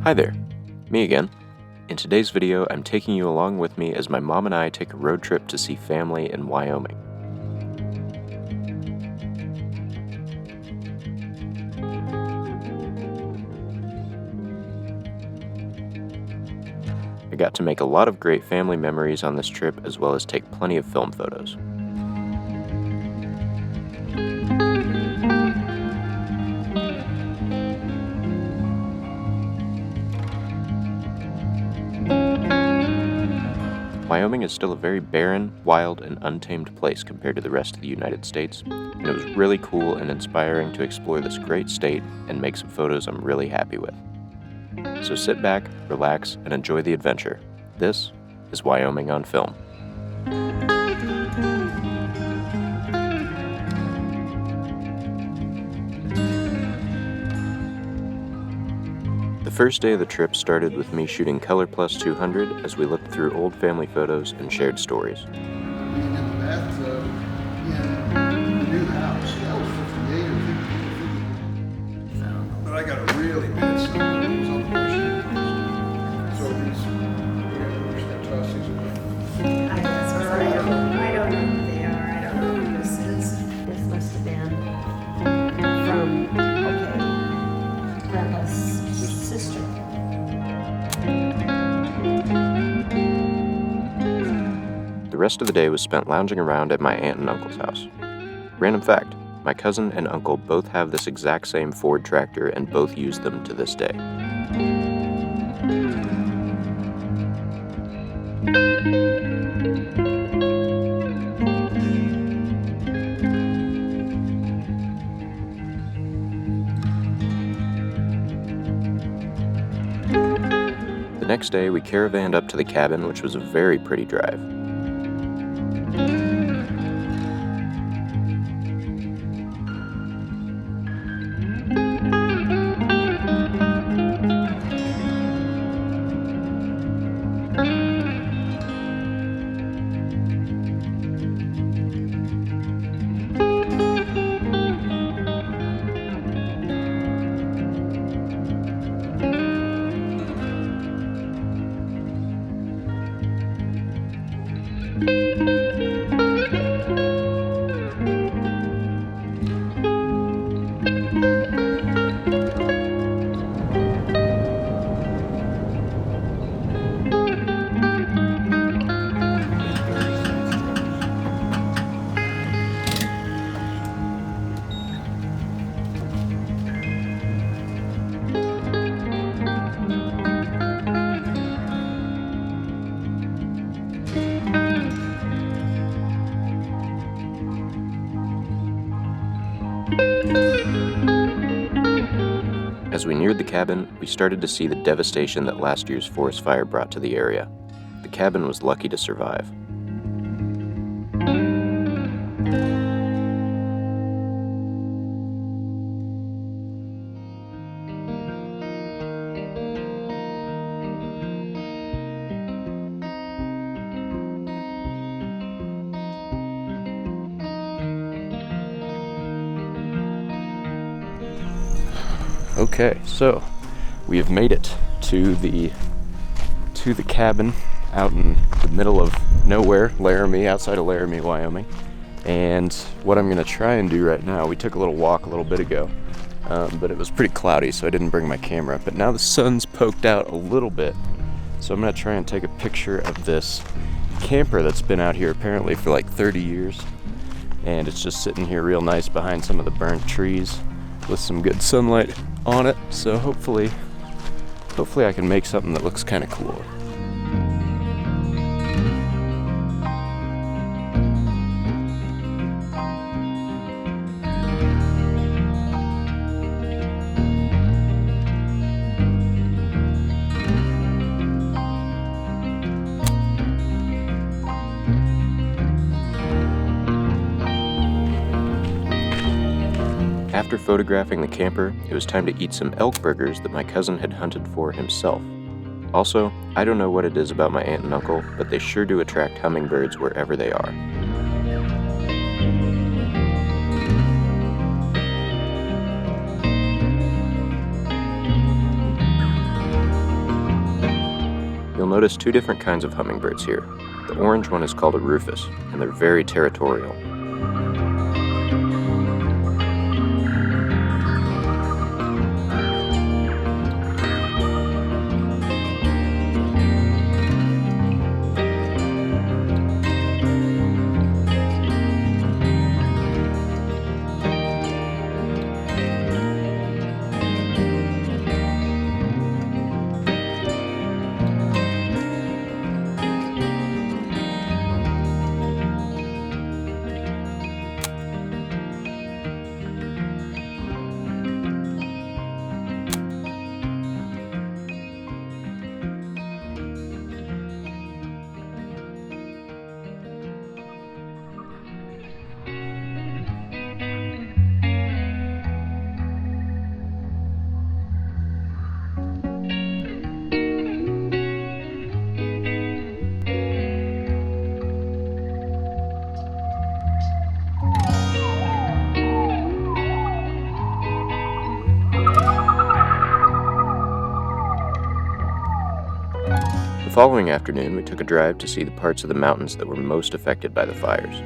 Hi there, me again. In today's video, I'm taking you along with me as my mom and I take a road trip to see family in Wyoming. I got to make a lot of great family memories on this trip, as well as take plenty of film photos. Wyoming is still a very barren, wild, and untamed place compared to the rest of the United States, and it was really cool and inspiring to explore this great state and make some photos I'm really happy with. So sit back, relax, and enjoy the adventure. This is Wyoming on Film. The first day of the trip started with me shooting ColorPlus 200 as we looked through old family photos and shared stories. In the bathtub in the new house. That was 58 or 50. But I got a really bad son that was on the machine. So we're going to push that toss these away. I don't know who they are. I don't know who this is. This must have been from, Grandpa's sister. The rest of the day was spent lounging around at my aunt and uncle's house. Random fact, my cousin and uncle both have this exact same Ford tractor and both use them to this day. The next day, we caravanned up to the cabin, which was a very pretty drive. As we neared the cabin, we started to see the devastation that last year's forest fire brought to the area. The cabin was lucky to survive. Okay, so we have made it to the cabin out in the middle of nowhere, Laramie, outside of Laramie, Wyoming. And what I'm going to try and do right now, we took a little walk a little bit ago, but it was pretty cloudy, so I didn't bring my camera. But now the sun's poked out a little bit, so I'm going to try and take a picture of this camper that's been out here apparently for like 30 years. And it's just sitting here real nice behind some of the burnt trees with some good sunlight on it, so hopefully I can make something that looks kind of cool. After photographing the camper, it was time to eat some elk burgers that my cousin had hunted for himself. Also, I don't know what it is about my aunt and uncle, but they sure do attract hummingbirds wherever they are. notice two different kinds of hummingbirds here. The orange one is called a rufous, and they're very territorial. The following afternoon, we took a drive to see the parts of the mountains that were most affected by the fires.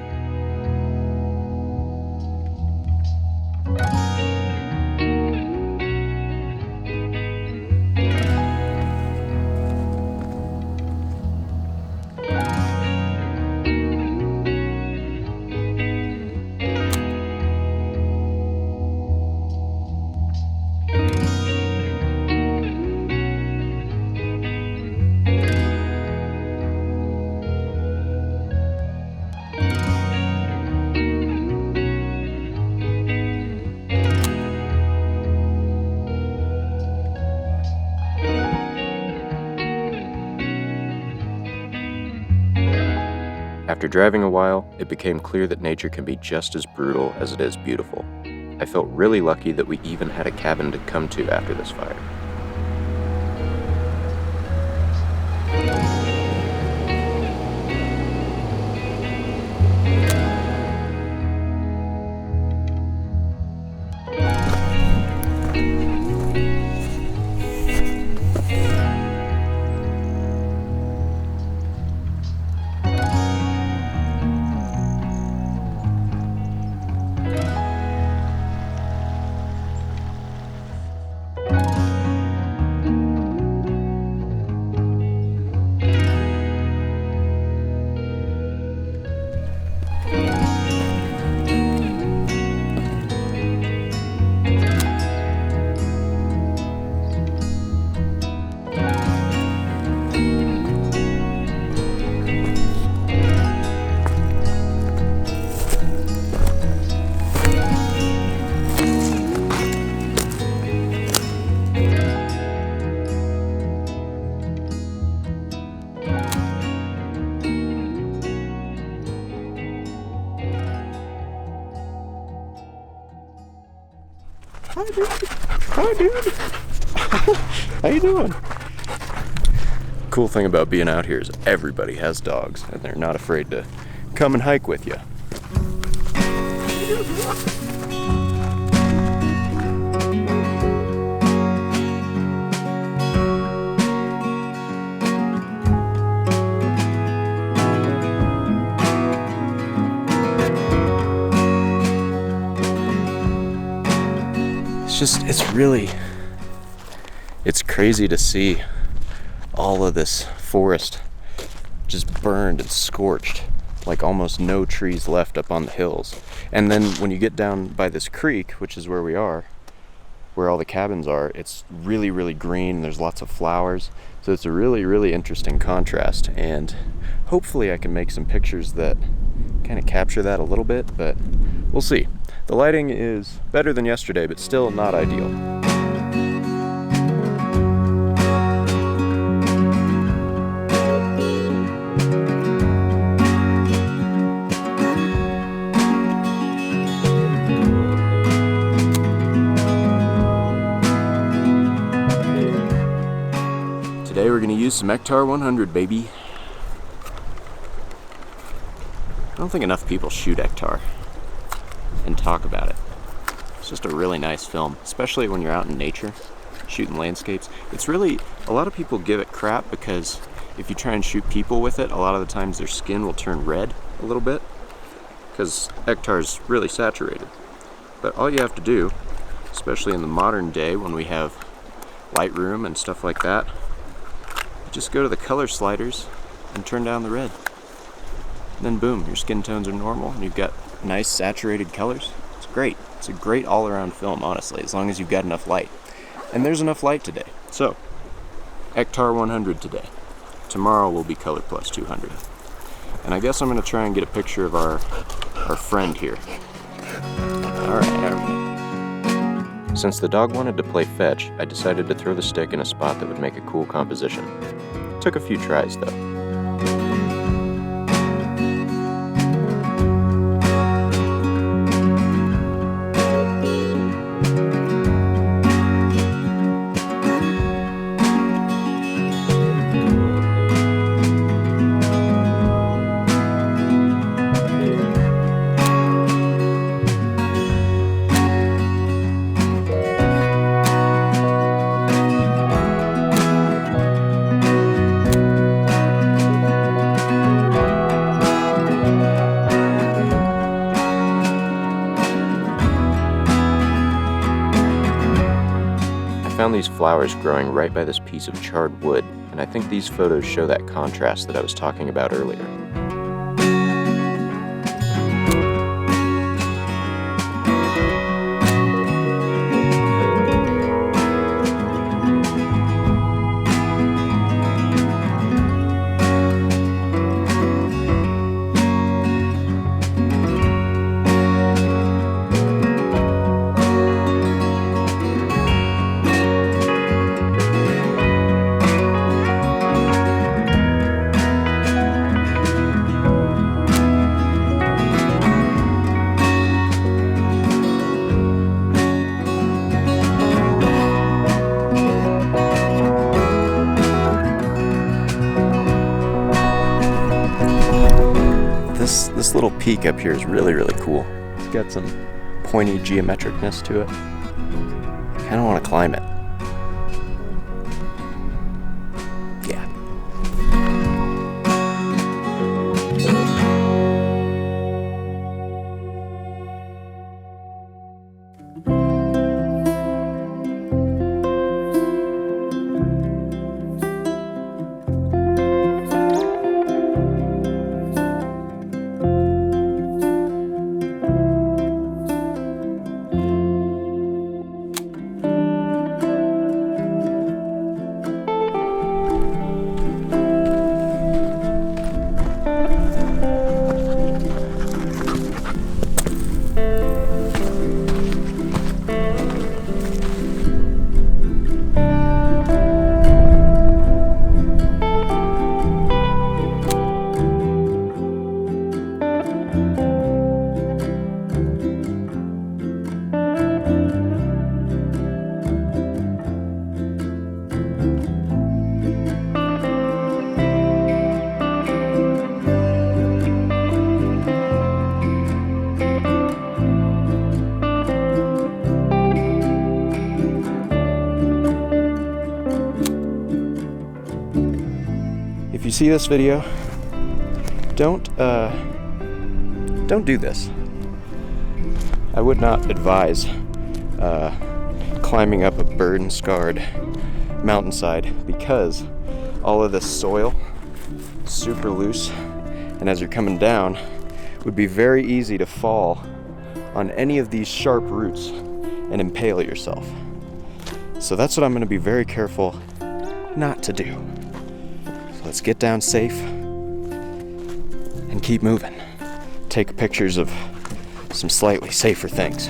After driving a while, it became clear that nature can be just as brutal as it is beautiful. I felt really lucky that we even had a cabin to come to after this fire. Hi, dude. How you doing? Cool thing about being out here is everybody has dogs, and they're not afraid to come and hike with you. It's crazy to see all of this forest just burned and scorched, like almost no trees left up on the hills. And then when you get down by this creek, which is where we are, where all the cabins are, it's really, really green and there's lots of flowers. So it's a really, really interesting contrast, and hopefully I can make some pictures that kind of capture that a little bit, but we'll see. The lighting is better than yesterday, but still not ideal. Today we're going to use some Ektar 100, baby. I don't think enough people shoot Ektar and talk about it. It's just a really nice film, especially when you're out in nature, shooting landscapes. It's really, a lot of people give it crap because if you try and shoot people with it, a lot of the times their skin will turn red a little bit because Ektar is really saturated. But all you have to do, especially in the modern day when we have Lightroom and stuff like that, just go to the color sliders and turn down the red. And then boom, your skin tones are normal and you've got nice saturated colors. It's great. It's a great all-around film, honestly, as long as you've got enough light. And there's enough light today. So, Ektar 100 today. Tomorrow will be ColorPlus 200. And I guess I'm gonna try and get a picture of our friend here. All right. Since the dog wanted to play fetch, I decided to throw the stick in a spot that would make a cool composition. Took a few tries though. I found these flowers growing right by this piece of charred wood, and I think these photos show that contrast that I was talking about earlier. This little peak up here is really, really cool. It's got some pointy geometricness to it. I kind of want to climb it. Yeah. If you see this video, don't do this. I would not advise climbing up a burn-scarred mountainside because all of this soil is super loose, and as you're coming down, it would be very easy to fall on any of these sharp roots and impale yourself. So that's what I'm going to be very careful not to do. So let's get down safe and keep moving. Take pictures of some slightly safer things.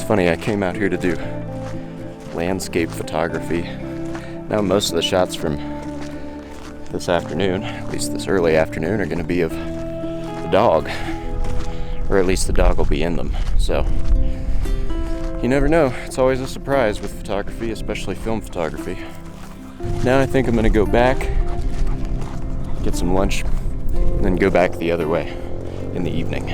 Funny, I came out here to do landscape photography. Now most of the shots from this afternoon, at least this early afternoon, are going to be of the dog, or at least the dog will be in them. So you never know. It's always a surprise with photography, especially film photography. Now I think I'm gonna go back, get some lunch, and then go back the other way in the evening.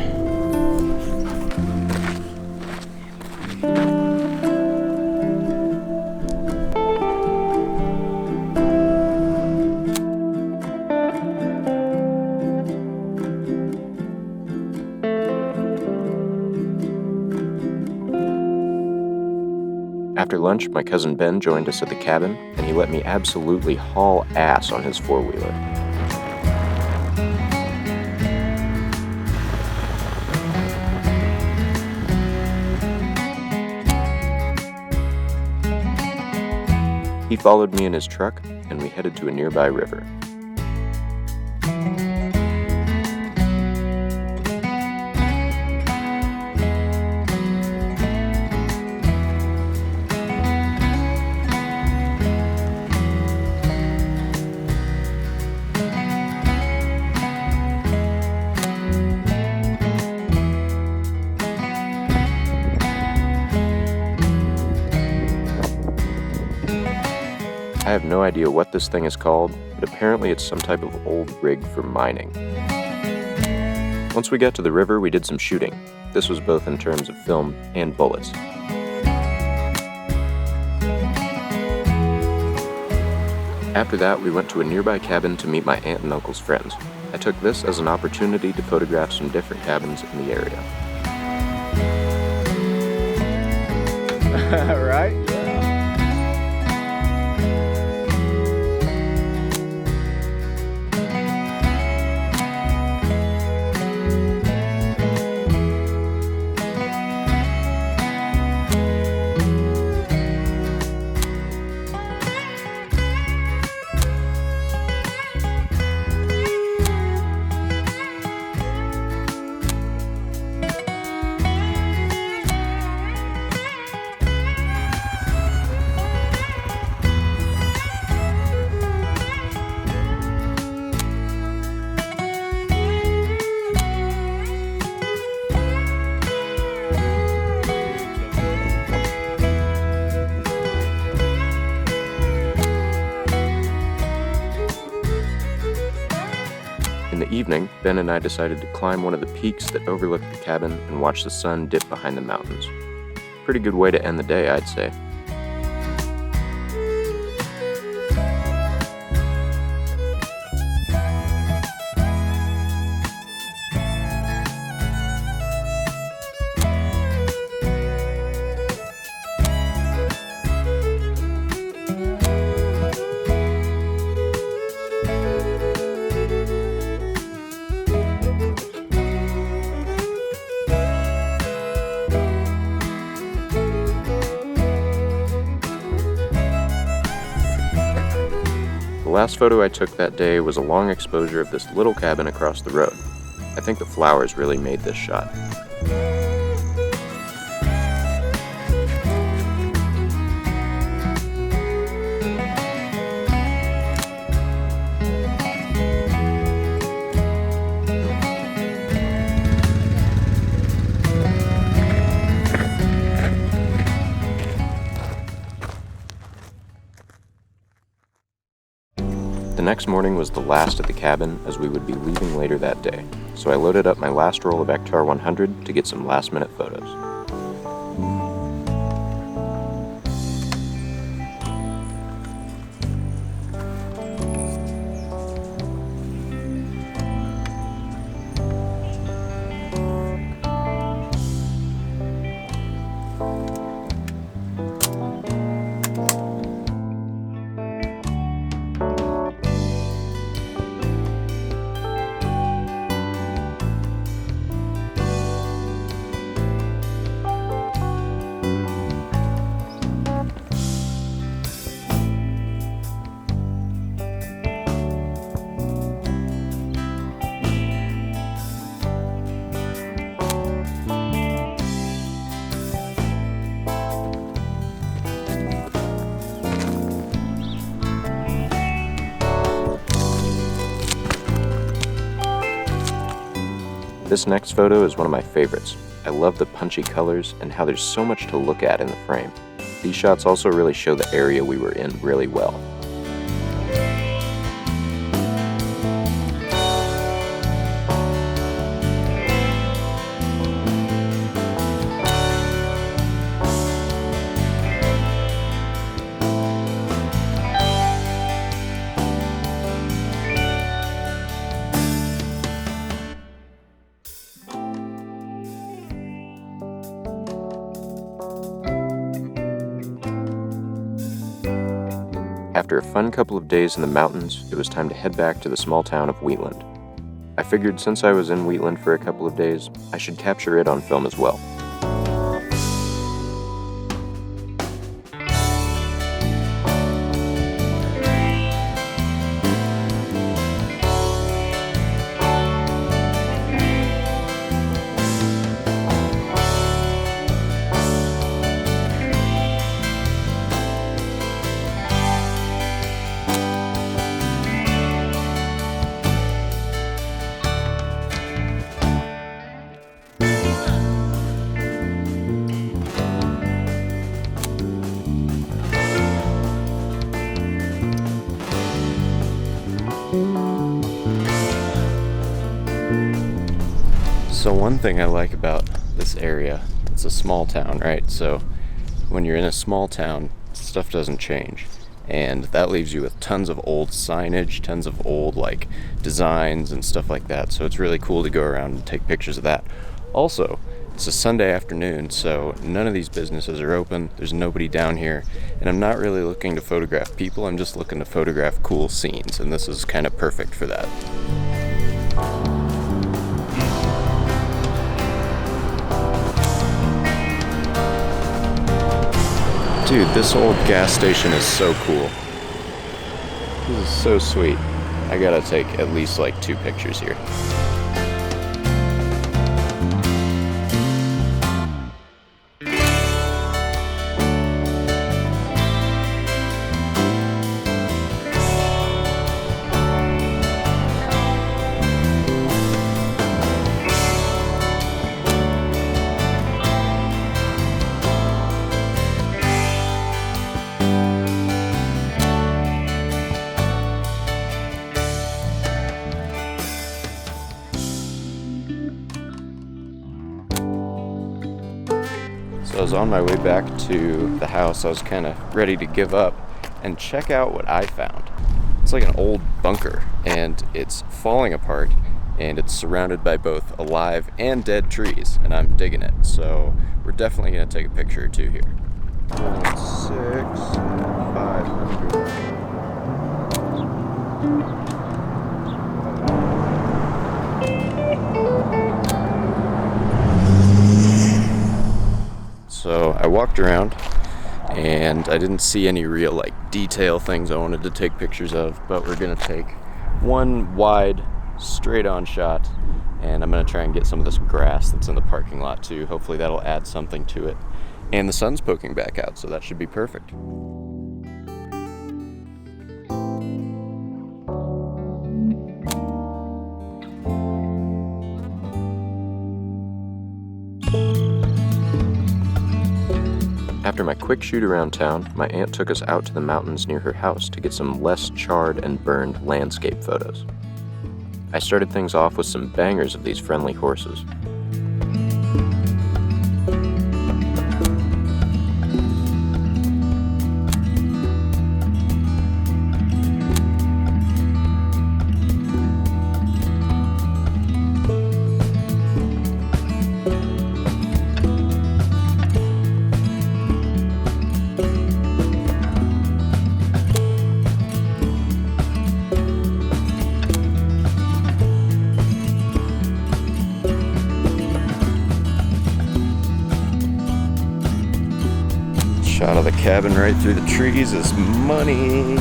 After lunch, my cousin Ben joined us at the cabin, and he let me absolutely haul ass on his four-wheeler. He followed me in his truck, and we headed to a nearby river. I have no idea what this thing is called, but apparently it's some type of old rig for mining. Once we got to the river, we did some shooting. This was both in terms of film and bullets. After that, we went to a nearby cabin to meet my aunt and uncle's friends. I took this as an opportunity to photograph some different cabins in the area. Right? In the evening, Ben and I decided to climb one of the peaks that overlooked the cabin and watch the sun dip behind the mountains. Pretty good way to end the day, I'd say. The last photo I took that day was a long exposure of this little cabin across the road. I think the flowers really made this shot. The next morning was the last at the cabin, as we would be leaving later that day, so I loaded up my last roll of Ektar 100 to get some last-minute photos. This next photo is one of my favorites. I love the punchy colors and how there's so much to look at in the frame. These shots also really show the area we were in really well. After a fun couple of days in the mountains, it was time to head back to the small town of Wheatland. I figured since I was in Wheatland for a couple of days, I should capture it on film as well. So one thing I like about this area, it's a small town, right? So when you're in a small town, stuff doesn't change. And that leaves you with tons of old signage, tons of old like designs and stuff like that. So it's really cool to go around and take pictures of that. Also, it's a Sunday afternoon, so none of these businesses are open. There's nobody down here. And I'm not really looking to photograph people, I'm just looking to photograph cool scenes. And this is kind of perfect for that. Dude, this old gas station is so cool. This is so sweet. I gotta take at least like 2 pictures here. So I was on my way back to the house. I was kind of ready to give up, and check out what I found. It's like an old bunker, and it's falling apart, and it's surrounded by both alive and dead trees, and I'm digging it. So we're definitely going to take a picture or two here. 500. So I walked around and I didn't see any real like detail things I wanted to take pictures of, but we're gonna take one wide straight on shot, and I'm gonna try and get some of this grass that's in the parking lot too. Hopefully that'll add something to it. And the sun's poking back out, so that should be perfect. After my quick shoot around town, my aunt took us out to the mountains near her house to get some less charred and burned landscape photos. I started things off with some bangers of these friendly horses. Shot of the cabin right through the trees is money.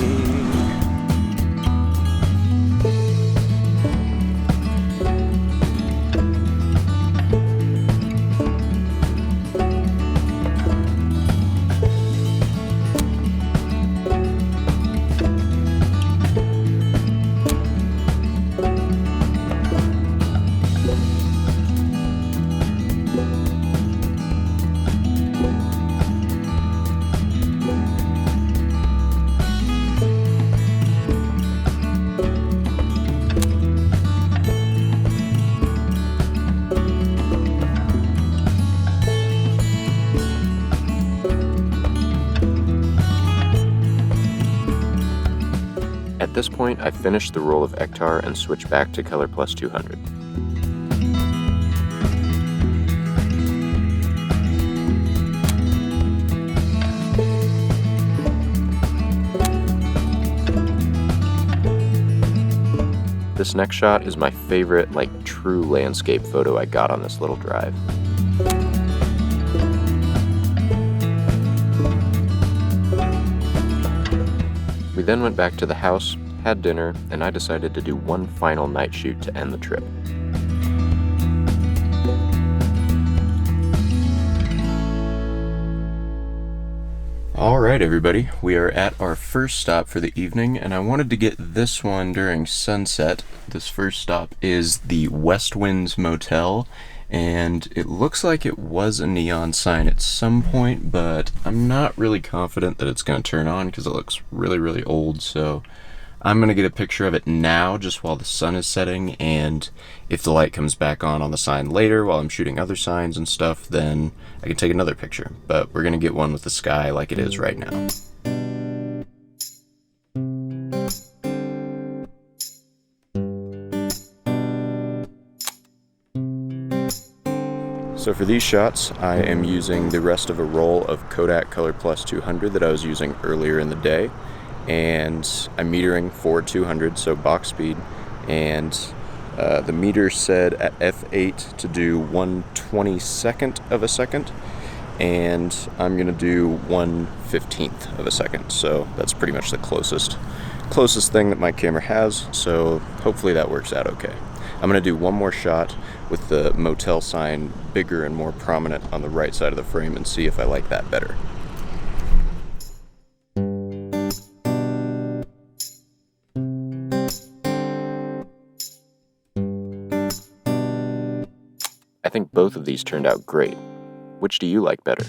At this point, I finished the roll of Ektar and switched back to ColorPlus 200. This next shot is my favorite, true landscape photo I got on this little drive. We then went back to the house, had dinner, and I decided to do one final night shoot to end the trip. Alright everybody, we are at our first stop for the evening, and I wanted to get this one during sunset. This first stop is the West Winds Motel, and it looks like it was a neon sign at some point, but I'm not really confident that it's going to turn on because it looks really, really old, so I'm going to get a picture of it now just while the sun is setting, and if the light comes back on the sign later while I'm shooting other signs and stuff, then I can take another picture. But we're going to get one with the sky like it is right now. So for these shots, I am using the rest of a roll of Kodak ColorPlus 200 that I was using earlier in the day. And I'm metering for 200, so box speed, and the meter said at f8 to do 1/22nd of a second, and I'm gonna do 1/15th of a second, so that's pretty much the closest thing that my camera has, so hopefully that works out okay. I'm gonna do one more shot with the motel sign bigger and more prominent on the right side of the frame and see if I like that better. I think both of these turned out great. Which do you like better?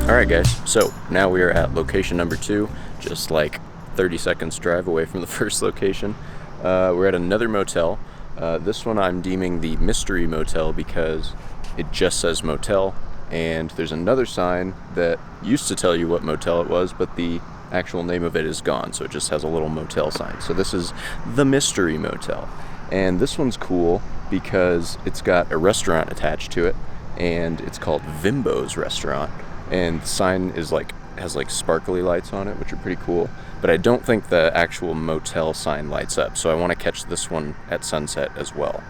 Alright guys, so now we are at location number 2, just 30 seconds drive away from the first location. We're at another motel. This one I'm deeming the mystery motel because it just says motel, and there's another sign that used to tell you what motel it was, but the actual name of it is gone, so it just has a little motel sign. So this is the mystery motel. And this one's cool because it's got a restaurant attached to it, and it's called Vimbo's Restaurant, and the sign is has sparkly lights on it, which are pretty cool, but I don't think the actual motel sign lights up, so I want to catch this one at sunset as well.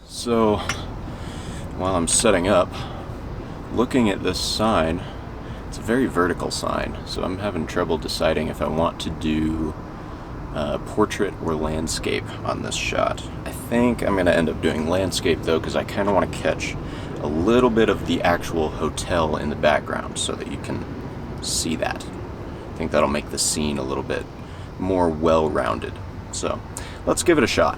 So while I'm setting up, looking at this sign, it's a very vertical sign, so I'm having trouble deciding if I want to do portrait or landscape on this shot. I think I'm going to end up doing landscape though, because I kind of want to catch a little bit of the actual hotel in the background so that you can see that. I think that'll make the scene a little bit more well-rounded. So let's give it a shot.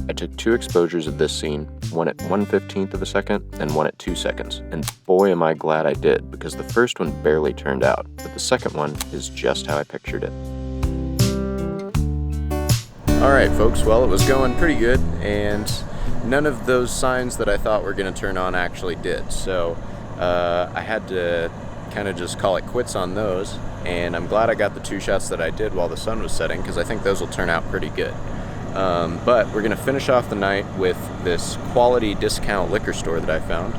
I took 2 exposures of this scene, one at 1/15th of a second and one at 2 seconds, and boy am I glad I did, because the first one barely turned out, but the second one is just how I pictured it. Alright folks, well, it was going pretty good, and none of those signs that I thought were going to turn on actually did, so I had to kind of just call it quits on those, and I'm glad I got the 2 shots that I did while the sun was setting, because I think those will turn out pretty good. But we're going to finish off the night with this quality discount liquor store that I found.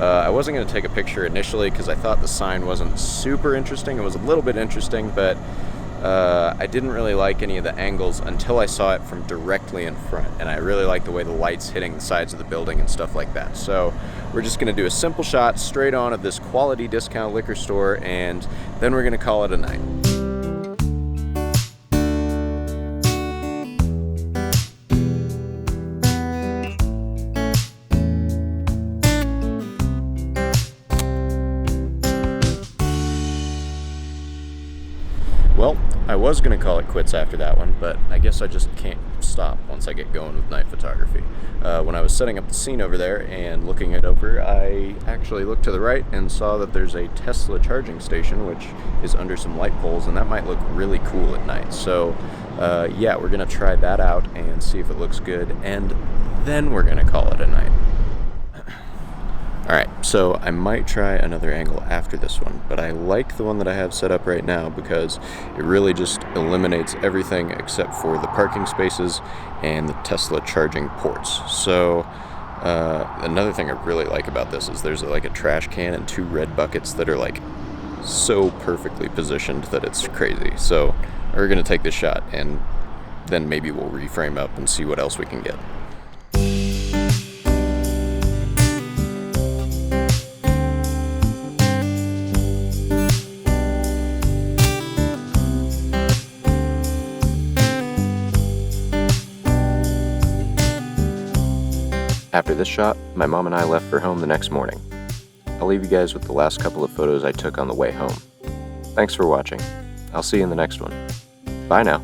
I wasn't going to take a picture initially because I thought the sign wasn't super interesting. It was a little bit interesting, but I didn't really like any of the angles until I saw it from directly in front, and I really like the way the light's hitting the sides of the building and stuff like that. So we're just going to do a simple shot straight on of this quality discount liquor store, and then we're going to call it a night. Well, I was going to call it quits after that one, but I guess I just can't stop once I get going with night photography. When I was setting up the scene over there and looking it over, I actually looked to the right and saw that there's a Tesla charging station which is under some light poles, and that might look really cool at night. So yeah, we're gonna try that out and see if it looks good, and then we're gonna call it a night. Alright, so I might try another angle after this one, but I like the one that I have set up right now because it really just eliminates everything except for the parking spaces and the Tesla charging ports. So another thing I really like about this is there's like a trash can and 2 red buckets that are like so perfectly positioned that it's crazy. So we're going to take this shot and then maybe we'll reframe up and see what else we can get. After this shot, my mom and I left for home the next morning. I'll leave you guys with the last couple of photos I took on the way home. Thanks for watching. I'll see you in the next one. Bye now.